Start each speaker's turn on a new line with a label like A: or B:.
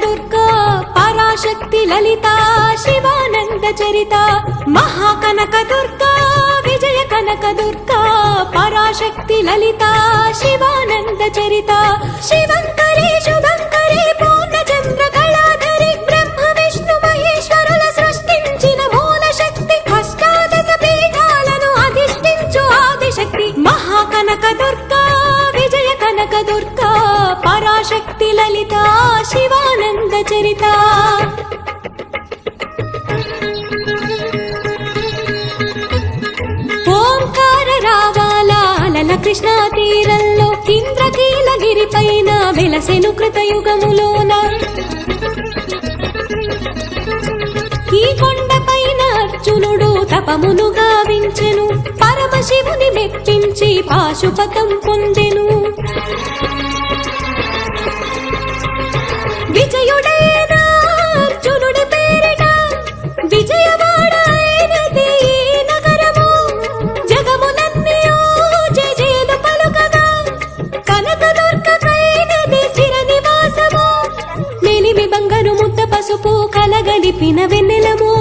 A: దుర్గా పరాశక్తి లలిత శివానంద చరిత మహాకనక దుర్గా విజయ కనక దుర్గా పరాశక్తి లలిత శివానంద చరిత శివంకరి శుభంకరి పూర్ణచంద్ర కళాధరి బ్రహ్మ విష్ణు మహేశ్వరుల సృష్టించిన మూల శక్తి అష్టాదశ పీఠాలను అధిష్ఠించు ఆదిశక్తి మహాకనక దుర్గా విజయ కనక దుర్గా పరాశక్తి లలిత శివానంద చరిత ఓంకార రావాల కృష్ణా తీరంలో ఇంద్రకీలగిరి పైన వెలసెను కృతయుగములోన ఈ కొండపైన అర్జునుడు తపమును గావించెను పరమశివుని మెప్పించి పాశుపతం పొందెను విజయుడైన అర్జునుడి పేరిట విజయవాడ అయినది ఈ నగరము జగములన్నీయో జయజయలు పలుకగా కనకదుర్గకైనది స్థిర నివాసము మెలిమి బంగారు ముద్ద పసుపు కలగలిపిన వెన్నెలము